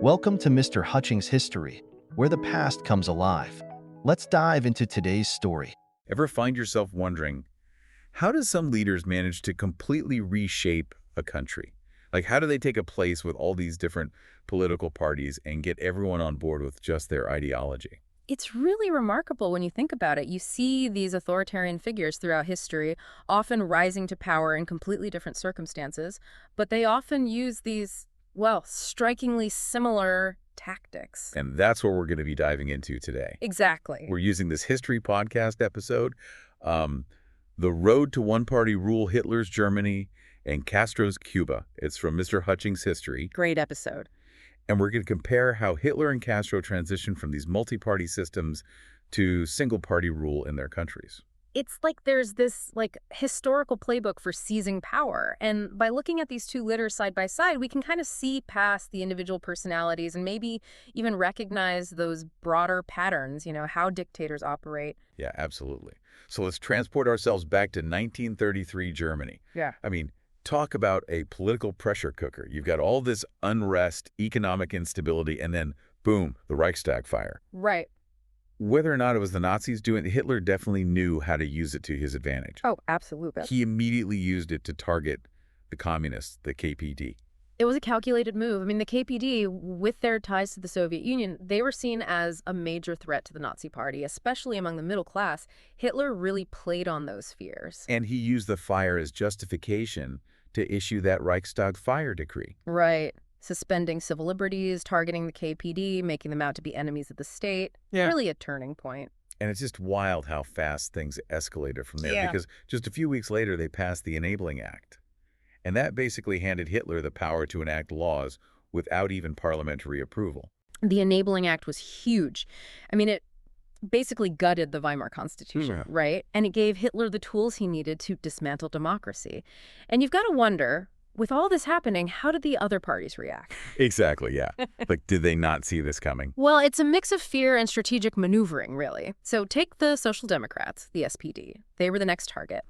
Welcome to Mr. Hutchings History, where the past comes alive. Let's dive into today's story. Ever find yourself wondering, how do some leaders manage to completely reshape a country? Like, how do they take a place with all these different political parties and get everyone on board with just their ideology? It's really remarkable when you think about it. You see these authoritarian figures throughout history, often rising to power in completely different circumstances, but they often use these, well, strikingly similar tactics. And that's what we're going to be diving into today. Exactly. We're using this history podcast episode, The Road to One-Party Rule, Hitler's Germany and Castro's Cuba. It's from Mr. Hutchings History. Great episode. And we're going to compare how Hitler and Castro transitioned from these multi-party systems to single-party rule in their countries. It's like there's this historical playbook for seizing power. And by looking at these two leaders side by side, we can kind of see past the individual personalities and maybe even recognize those broader patterns, how dictators operate. Yeah, absolutely. So let's transport ourselves back to 1933 Germany. Yeah. I mean, talk about a political pressure cooker. You've got all this unrest, economic instability, and then, boom, the Reichstag fire. Right. Whether or not it was the Nazis doing it, Hitler definitely knew how to use it to his advantage. Oh, absolutely. He immediately used it to target the communists, the KPD. It was a calculated move. I mean, the KPD, with their ties to the Soviet Union, they were seen as a major threat to the Nazi Party, especially among the middle class. Hitler really played on those fears. And he used the fire as justification to issue that Reichstag fire decree. Right. Suspending civil liberties, targeting the KPD, making them out to be enemies of the state. Yeah. Really a turning point. And it's just wild how fast things escalated from there. Yeah. Because just a few weeks later, they passed the Enabling Act. And that basically handed Hitler the power to enact laws without even parliamentary approval. The Enabling Act was huge. I mean, it basically gutted the Weimar Constitution, right? And it gave Hitler the tools he needed to dismantle democracy. And you've got to wonder, with all this happening, how did the other parties react? Exactly, yeah. Like, did they not see this coming? Well, it's a mix of fear and strategic maneuvering, really. So take the Social Democrats, the SPD. They were the next target.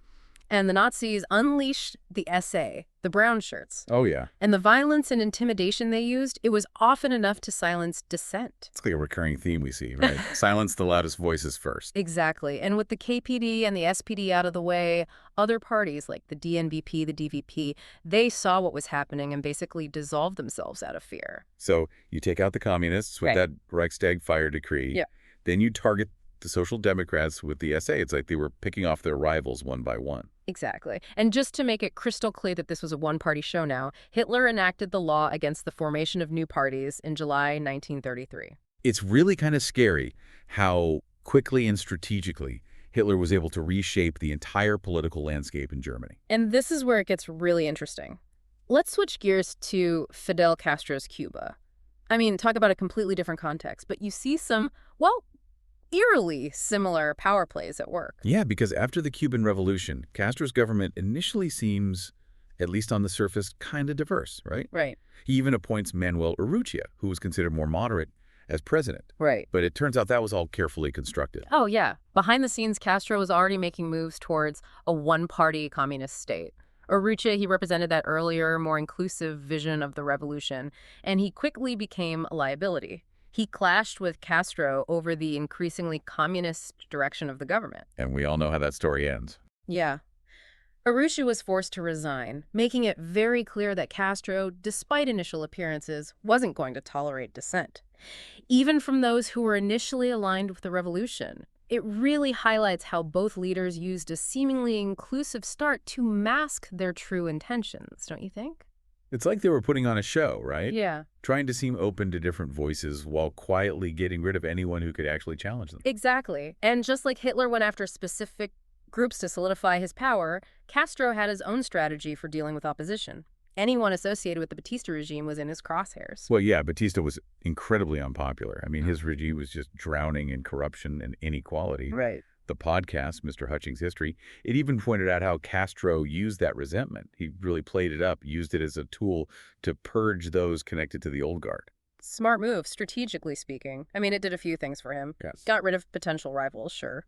And the Nazis unleashed the SA, the brown shirts. Oh, yeah. And the violence and intimidation they used, it was often enough to silence dissent. It's like a recurring theme we see, right? Silence the loudest voices first. Exactly. And with the KPD and the SPD out of the way, other parties like the DNVP, the DVP, they saw what was happening and basically dissolved themselves out of fear. So you take out the communists with that Reichstag fire decree. Yeah. Then you target the Social Democrats with the SA. It's like they were picking off their rivals one by one. Exactly. And just to make it crystal clear that this was a one-party show now, Hitler enacted the law against the formation of new parties in July 1933. It's really kind of scary how quickly and strategically Hitler was able to reshape the entire political landscape in Germany. And this is where it gets really interesting. Let's switch gears to Fidel Castro's Cuba. I mean, talk about a completely different context, but you see some, well, eerily similar power plays at work. Yeah, because after the Cuban Revolution, Castro's government initially seems, at least on the surface, kind of diverse, right? Right. He even appoints Manuel Urrutia, who was considered more moderate, as president. Right. But it turns out that was all carefully constructed. Oh, yeah. Behind the scenes, Castro was already making moves towards a one-party communist state. Urrutia, he represented that earlier, more inclusive vision of the revolution, and he quickly became a liability. He clashed with Castro over the increasingly communist direction of the government. And we all know how that story ends. Yeah. Urrutia was forced to resign, making it very clear that Castro, despite initial appearances, wasn't going to tolerate dissent, even from those who were initially aligned with the revolution. It really highlights how both leaders used a seemingly inclusive start to mask their true intentions, don't you think? It's like they were putting on a show, right? Yeah. Trying to seem open to different voices while quietly getting rid of anyone who could actually challenge them. Exactly. And just like Hitler went after specific groups to solidify his power, Castro had his own strategy for dealing with opposition. Anyone associated with the Batista regime was in his crosshairs. Well, yeah, Batista was incredibly unpopular. I mean, his regime was just drowning in corruption and inequality. Right. The podcast, Mr. Hutchings History, it even pointed out how Castro used that resentment. He really played it up, used it as a tool to purge those connected to the old guard. Smart move, strategically speaking. I mean, it did a few things for him. Yes. Got rid of potential rivals, sure.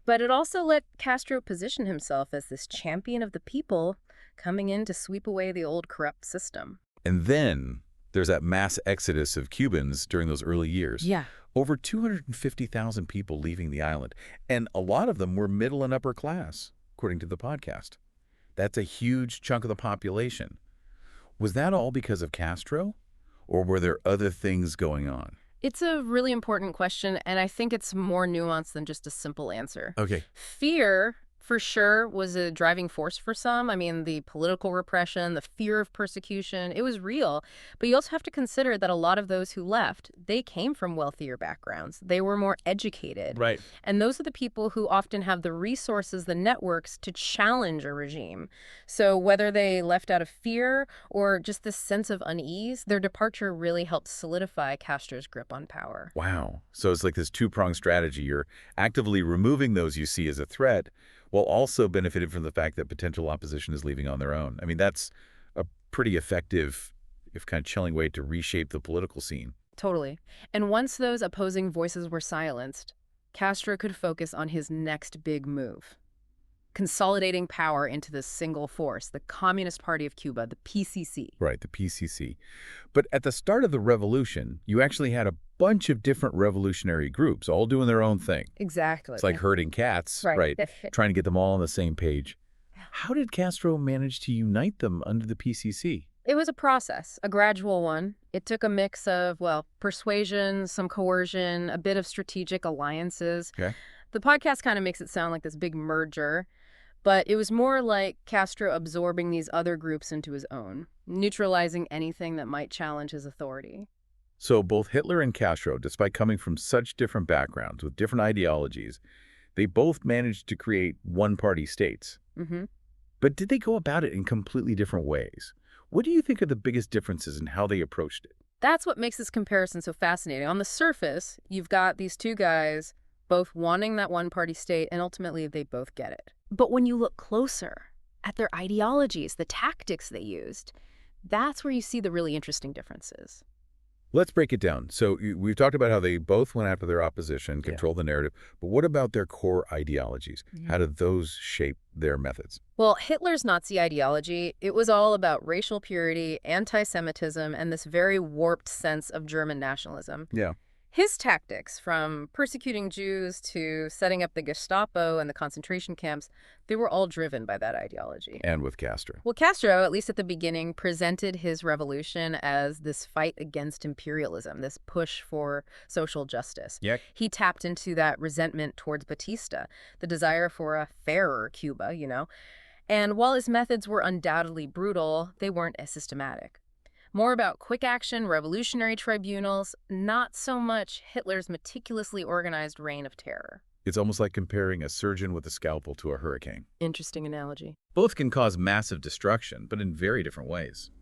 But it also let Castro position himself as this champion of the people coming in to sweep away the old corrupt system. And then There's that mass exodus of Cubans during those early years. Yeah. Over 250,000 people leaving the island, and a lot of them were middle and upper class, according to the podcast. That's a huge chunk of the population. Was that all because of Castro, or were there other things going on? It's a really important question, and I think it's more nuanced than just a simple answer. Okay. Fear, for sure, was a driving force for some. I mean, the political repression, the fear of persecution, it was real. But you also have to consider that a lot of those who left, they came from wealthier backgrounds. They were more educated. Right. And those are the people who often have the resources, the networks to challenge a regime. So whether they left out of fear or just this sense of unease, their departure really helped solidify Castro's grip on power. Wow. So it's like this two-pronged strategy. You're actively removing those you see as a threat, while also benefiting from the fact that potential opposition is leaving on their own. I mean, that's a pretty effective, if kind of chilling way to reshape the political scene. Totally. And once those opposing voices were silenced, Castro could focus on his next big move, consolidating power into this single force, the Communist Party of Cuba, the PCC. Right, the PCC. But at the start of the revolution, you actually had a bunch of different revolutionary groups, all doing their own thing. Exactly. It's like herding cats, right? Trying to get them all on the same page. How did Castro manage to unite them under the PCC? It was a process, a gradual one. It took a mix of, well, persuasion, some coercion, a bit of strategic alliances. Okay. The podcast kind of makes it sound like this big merger, but it was more like Castro absorbing these other groups into his own, neutralizing anything that might challenge his authority. So both Hitler and Castro, despite coming from such different backgrounds with different ideologies, they both managed to create one-party states. Mm-hmm. But did they go about it in completely different ways? What do you think are the biggest differences in how they approached it? That's what makes this comparison so fascinating. On the surface, you've got these two guys both wanting that one-party state, and ultimately they both get it. But when you look closer at their ideologies, the tactics they used, that's where you see the really interesting differences. Let's break it down. So we've talked about how they both went after their opposition, controlled the narrative, but what about their core ideologies? How did those shape their methods? Well, Hitler's Nazi ideology, it was all about racial purity, anti-Semitism, and this very warped sense of German nationalism. Yeah. His tactics, from persecuting Jews to setting up the Gestapo and the concentration camps, they were all driven by that ideology. And with Castro. Well, Castro, at least at the beginning, presented his revolution as this fight against imperialism, this push for social justice. Yeah. He tapped into that resentment towards Batista, the desire for a fairer Cuba, you know. And while his methods were undoubtedly brutal, they weren't as systematic. More about quick action, revolutionary tribunals, not so much Hitler's meticulously organized reign of terror. It's almost like comparing a surgeon with a scalpel to a hurricane. Interesting analogy. Both can cause massive destruction, but in very different ways.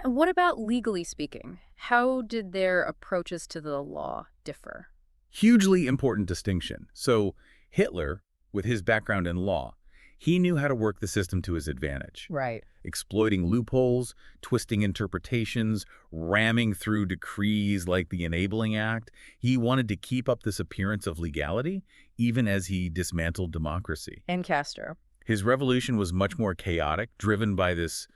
And what about legally speaking? How did their approaches to the law differ? Hugely important distinction. So Hitler, with his background in law, he knew how to work the system to his advantage. Right. Exploiting loopholes, twisting interpretations, ramming through decrees like the Enabling Act. He wanted to keep up this appearance of legality, even as he dismantled democracy. And Castro. His revolution was much more chaotic, driven by this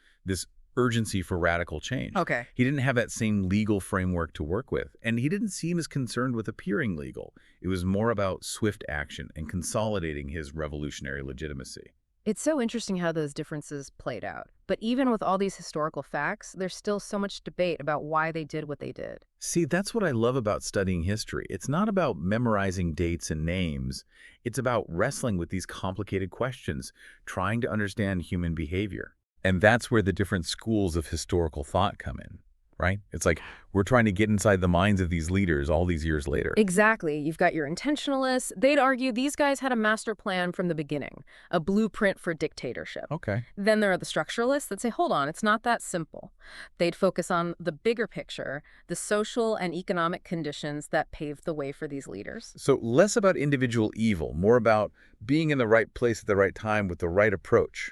urgency for radical change. Okay. He didn't have that same legal framework to work with, and he didn't seem as concerned with appearing legal. It was more about swift action and consolidating his revolutionary legitimacy. It's so interesting how those differences played out. But even with all these historical facts, there's still so much debate about why they did what they did. See, that's what I love about studying history. It's not about memorizing dates and names. It's about wrestling with these complicated questions, trying to understand human behavior. And that's where the different schools of historical thought come in, right? It's like we're trying to get inside the minds of these leaders all these years later. Exactly. You've got your intentionalists. They'd argue these guys had a master plan from the beginning, a blueprint for dictatorship. Okay. Then there are the structuralists that say, hold on, it's not that simple. They'd focus on the bigger picture, the social and economic conditions that paved the way for these leaders. So less about individual evil, more about being in the right place at the right time with the right approach.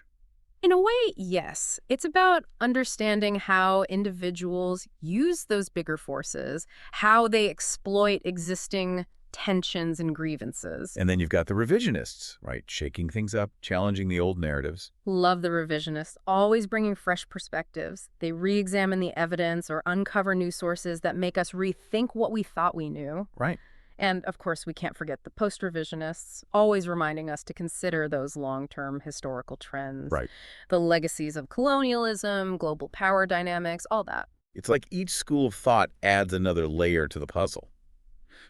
In a way, yes. It's about understanding how individuals use those bigger forces, how they exploit existing tensions and grievances. And then you've got the revisionists, right? Shaking things up, challenging the old narratives. Love the revisionists, always bringing fresh perspectives. They re-examine the evidence or uncover new sources that make us rethink what we thought we knew. Right. And, of course, we can't forget the post-revisionists, always reminding us to consider those long-term historical trends. Right. The legacies of colonialism, global power dynamics, all that. It's like each school of thought adds another layer to the puzzle.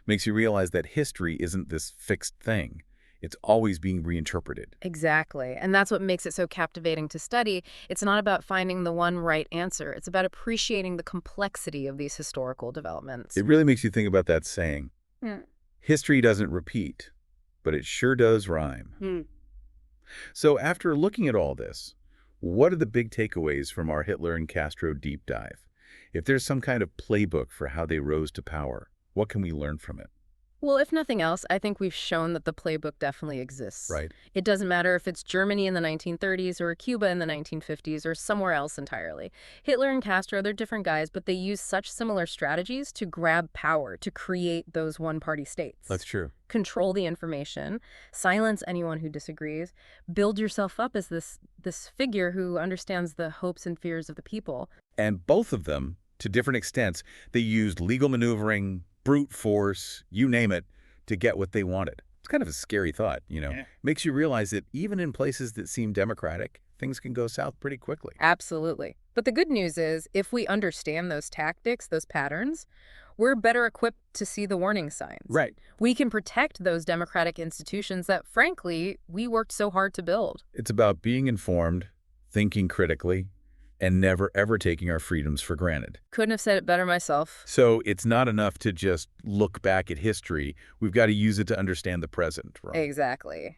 Makes you realize that history isn't this fixed thing. It's always being reinterpreted. Exactly. And that's what makes it so captivating to study. It's not about finding the one right answer. It's about appreciating the complexity of these historical developments. It really makes you think about that saying. History doesn't repeat, but it sure does rhyme. So after looking at all this, what are the big takeaways from our Hitler and Castro deep dive? If there's some kind of playbook for how they rose to power, what can we learn from it? Well, if nothing else, I think we've shown that the playbook definitely exists. Right. It doesn't matter if it's Germany in the 1930s or Cuba in the 1950s or somewhere else entirely. Hitler and Castro, they're different guys, but they use such similar strategies to grab power, to create those one-party states. That's true. Control the information, silence anyone who disagrees, build yourself up as this figure who understands the hopes and fears of the people. And both of them, to different extents, they used legal maneuvering, brute force, you name it, to get what they wanted. It's kind of a scary thought, you know. Yeah. Makes you realize that even in places that seem democratic, things can go south pretty quickly. Absolutely. But the good news is, if we understand those tactics, those patterns, we're better equipped to see the warning signs. Right. We can protect those democratic institutions that, frankly, we worked so hard to build. It's about being informed, thinking critically, and never, ever taking our freedoms for granted. Couldn't have said it better myself. So it's not enough to just look back at history. We've got to use it to understand the present, right? Exactly.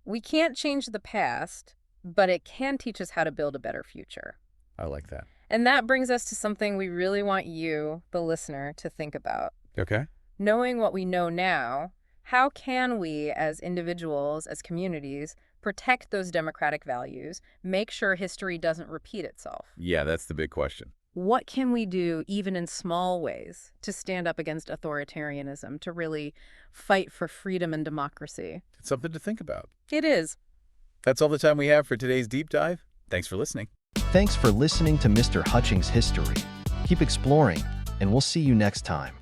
We can't change the past, but it can teach us how to build a better future. I like that. And that brings us to something we really want you, the listener, to think about. Okay. Knowing what we know now, how can we, as individuals, as communities, protect those democratic values, make sure history doesn't repeat itself? Yeah, that's the big question. What can we do, even in small ways, to stand up against authoritarianism, to really fight for freedom and democracy? It's something to think about. It is. That's all the time we have for today's deep dive. Thanks for listening. Thanks for listening to Mr. Hutchings History. Keep exploring, and we'll see you next time.